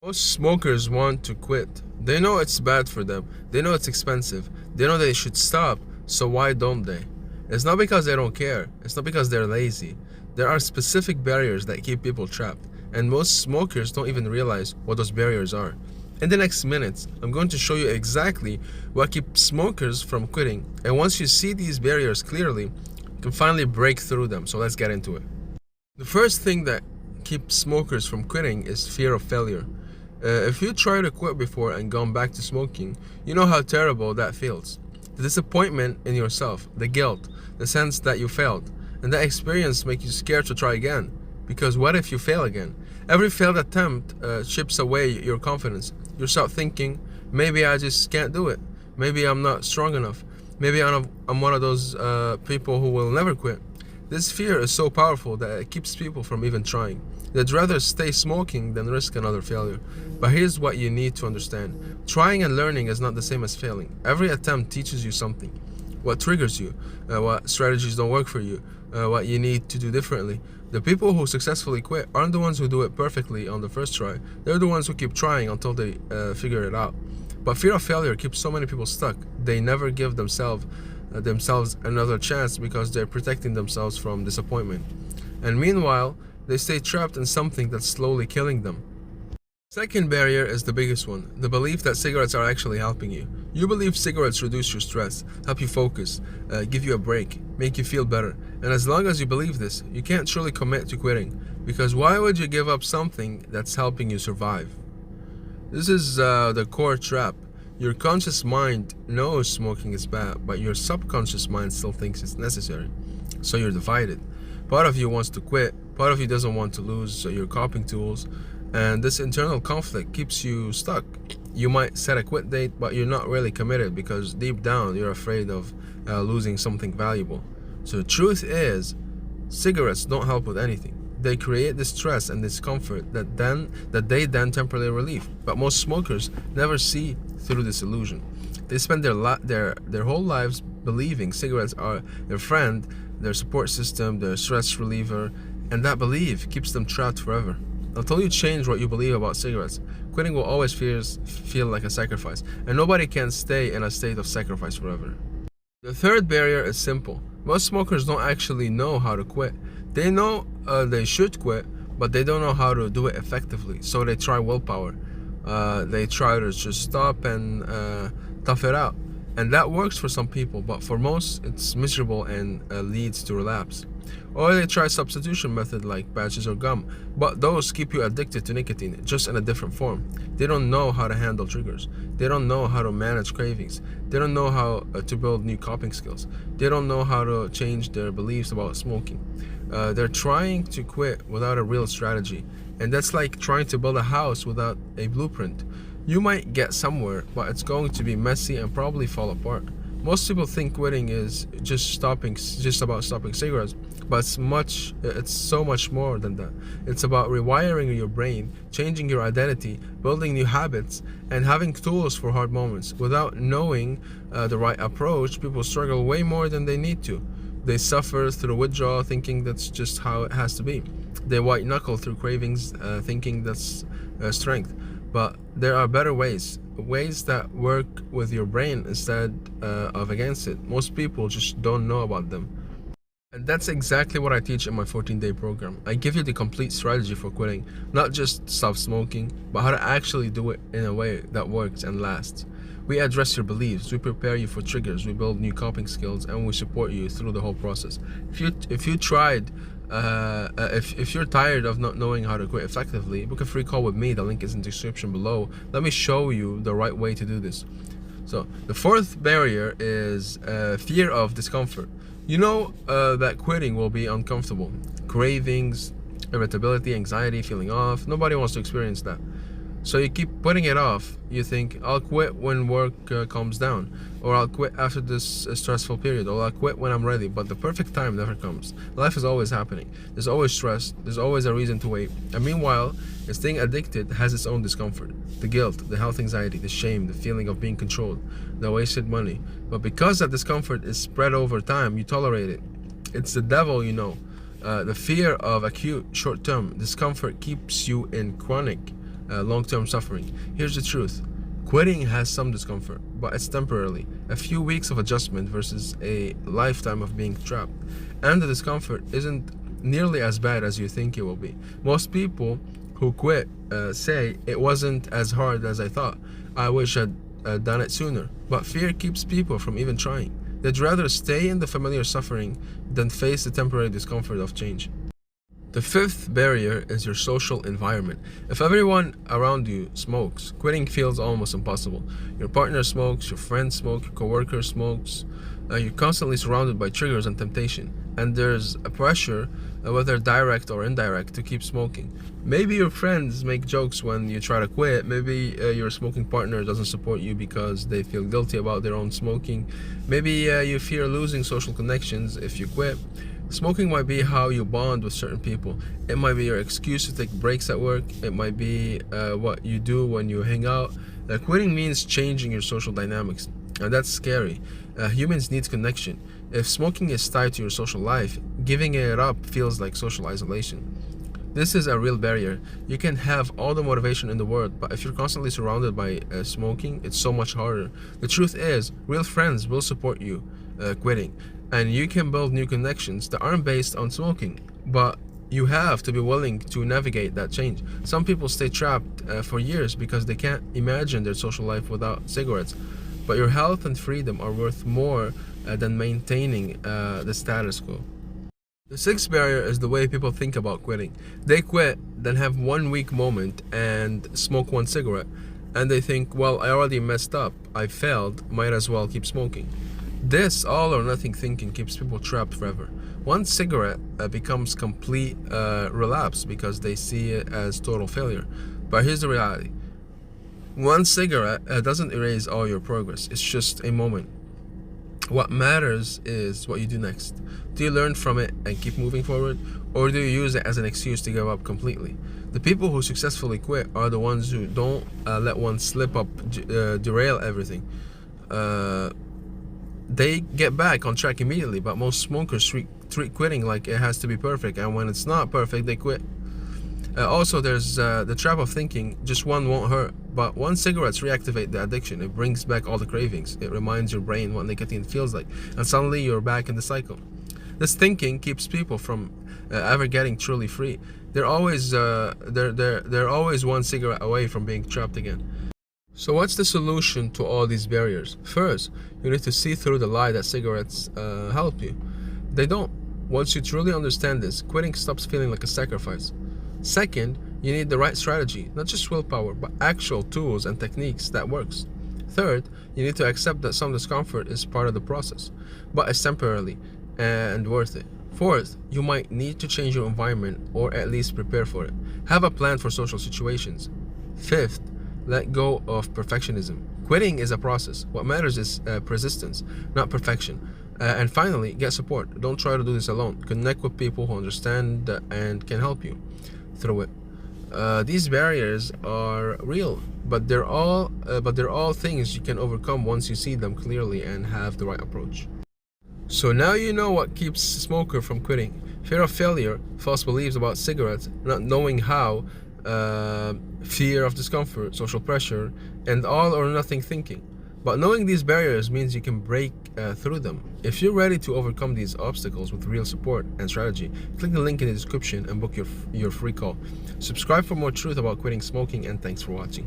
Most smokers want to quit. They know it's bad for them. They know it's expensive. They know they should stop. So why don't they? It's not because they don't care. It's not because they're lazy. There are specific barriers that keep people trapped. And most smokers don't even realize what those barriers are. In the next minutes, I'm going to show you exactly what keeps smokers from quitting. And once you see these barriers clearly, you can finally break through them. So let's get into it. The first thing that keeps smokers from quitting is fear of failure. If you tried to quit before and gone back to smoking, you know how terrible that feels. The disappointment in yourself, the guilt, the sense that you failed, and that experience makes you scared to try again. Because what if you fail again? Every failed attempt chips away your confidence. You start thinking, maybe I just can't do it. Maybe I'm not strong enough. Maybe I'm one of those people who will never quit. This fear is so powerful that it keeps people from even trying. They'd rather stay smoking than risk another failure. But here's what you need to understand. Trying and learning is not the same as failing. Every attempt teaches you something. What triggers you, what strategies don't work for you, what you need to do differently. The people who successfully quit aren't the ones who do it perfectly on the first try. They're the ones who keep trying until they figure it out. But fear of failure keeps so many people stuck. They never give themselves another chance because they're protecting themselves from disappointment. And meanwhile, they stay trapped in something that's slowly killing them. Second barrier is the biggest one, the belief that cigarettes are actually helping you. You believe cigarettes reduce your stress, help you focus, give you a break, make you feel better. And as long as you believe this, you can't truly commit to quitting. Because why would you give up something that's helping you survive? This is the core trap. Your conscious mind knows smoking is bad, but your subconscious mind still thinks it's necessary. So you're divided. Part of you wants to quit, part of you doesn't want to lose your coping tools, and this internal conflict keeps you stuck. You might set a quit date, but you're not really committed because deep down you're afraid of losing something valuable. So the truth is, cigarettes don't help with anything. They create this stress and discomfort that they then temporarily relieve. But most smokers never see through this illusion. They spend their whole lives believing cigarettes are their friend, their support system, their stress reliever, and that belief keeps them trapped forever. Until you change what you believe about cigarettes, quitting will always feel like a sacrifice, and nobody can stay in a state of sacrifice forever. The third barrier is simple. Most smokers don't actually know how to quit. They know they should quit, but they don't know how to do it effectively, so they try willpower. They try to just stop and tough it out. And that works for some people, but for most, it's miserable and leads to relapse. Or they try substitution method like patches or gum, but those keep you addicted to nicotine, just in a different form. They don't know how to handle triggers. They don't know how to manage cravings. They don't know how to build new coping skills. They don't know how to change their beliefs about smoking. They're trying to quit without a real strategy, and that's like trying to build a house without a blueprint. You might get somewhere, but it's going to be messy and probably fall apart. Most people think quitting is just about stopping cigarettes, but it's so much more than that. It's about rewiring your brain, changing your identity, building new habits, and having tools for hard moments. Without knowing the right approach, people struggle way more than they need to. They suffer through withdrawal, thinking that's just how it has to be. They white knuckle through cravings, thinking that's strength. But there are better ways that work with your brain instead of against it. Most people just don't know about them. And that's exactly what I teach in my 14-day program. I give you the complete strategy for quitting, not just stop smoking, but how to actually do it in a way that works and lasts. We address your beliefs, we prepare you for triggers, we build new coping skills, and we support you through the whole process. If you're tired of not knowing how to quit effectively, book a free call with me. The link is in the description below. Let me show you the right way to do this. So the fourth barrier is fear of discomfort. You know that quitting will be uncomfortable. Cravings, irritability, anxiety, feeling off. Nobody wants to experience that. So you keep putting it off. You think, I'll quit when work calms down, or I'll quit after this stressful period, or I'll quit when I'm ready. But the perfect time never comes. Life is always happening. There's always stress. There's always a reason to wait. And meanwhile, staying addicted has its own discomfort. The guilt, the health anxiety, the shame, the feeling of being controlled, the wasted money. But because that discomfort is spread over time, you tolerate it. It's the devil, you know. The fear of acute short-term discomfort keeps you in chronic long-term suffering. Here's the truth. Quitting has some discomfort, but it's temporarily. A few weeks of adjustment versus a lifetime of being trapped. And the discomfort isn't nearly as bad as you think it will be. Most people who quit say it wasn't as hard as I thought. I wish I'd done it sooner. But fear keeps people from even trying. They'd rather stay in the familiar suffering than face the temporary discomfort of change. The fifth barrier is your social environment. If everyone around you smokes, quitting feels almost impossible. Your partner smokes, your friend smokes, your coworker smokes. You're constantly surrounded by triggers and temptation, and there's a pressure, whether direct or indirect, to keep smoking. Maybe your friends make jokes when you try to quit. Maybe your smoking partner doesn't support you because they feel guilty about their own smoking. Maybe you fear losing social connections if you quit. Smoking might be how you bond with certain people. It might be your excuse to take breaks at work. It might be what you do when you hang out. Quitting means changing your social dynamics, and that's scary. Humans need connection. If smoking is tied to your social life, giving it up feels like social isolation. This is a real barrier. You can have all the motivation in the world, but if you're constantly surrounded by smoking, it's so much harder. The truth is, real friends will support you quitting, and you can build new connections that aren't based on smoking, but you have to be willing to navigate that change. Some people stay trapped for years because they can't imagine their social life without cigarettes, but your health and freedom are worth more than maintaining the status quo. The sixth barrier is the way people think about quitting. They quit, then have 1 week moment and smoke one cigarette, and they think, well, I already messed up, I failed, might as well keep smoking. This all or nothing thinking keeps people trapped forever. One cigarette becomes complete relapse because they see it as total failure. But here's the reality. One cigarette doesn't erase all your progress. It's just a moment. What matters is what you do next. Do you learn from it and keep moving forward, or do you use it as an excuse to give up completely? The people who successfully quit are the ones who don't let one slip up derail everything. They get back on track immediately, but most smokers treat quitting like it has to be perfect, and when it's not perfect, they quit. Also, there's the trap of thinking just one won't hurt, but one cigarettes reactivate the addiction. It brings back all the cravings. It reminds your brain what nicotine feels like, and suddenly you're back in the cycle. This thinking keeps people from ever getting truly free. They're always one cigarette away from being trapped again. So what's the solution to all these barriers? First, you need to see through the lie that cigarettes help you. They don't. Once you truly understand this, quitting stops feeling like a sacrifice. Second, you need the right strategy, not just willpower, but actual tools and techniques that works. Third, you need to accept that some discomfort is part of the process, but it's temporarily and worth it. Fourth, you might need to change your environment or at least prepare for it. Have a plan for social situations. Fifth, let go of perfectionism. Quitting is a process. What matters is persistence, not perfection. And finally, get support. Don't try to do this alone. Connect with people who understand and can help you through it. These barriers are real, but they're all things you can overcome once you see them clearly and have the right approach. So now you know what keeps a smoker from quitting: fear of failure, false beliefs about cigarettes, not knowing how, fear of discomfort, social pressure, and all or nothing thinking. But knowing these barriers means you can break through them. If you're ready to overcome these obstacles with real support and strategy, click the link in the description and book your free call. Subscribe for more truth about quitting smoking, and thanks for watching.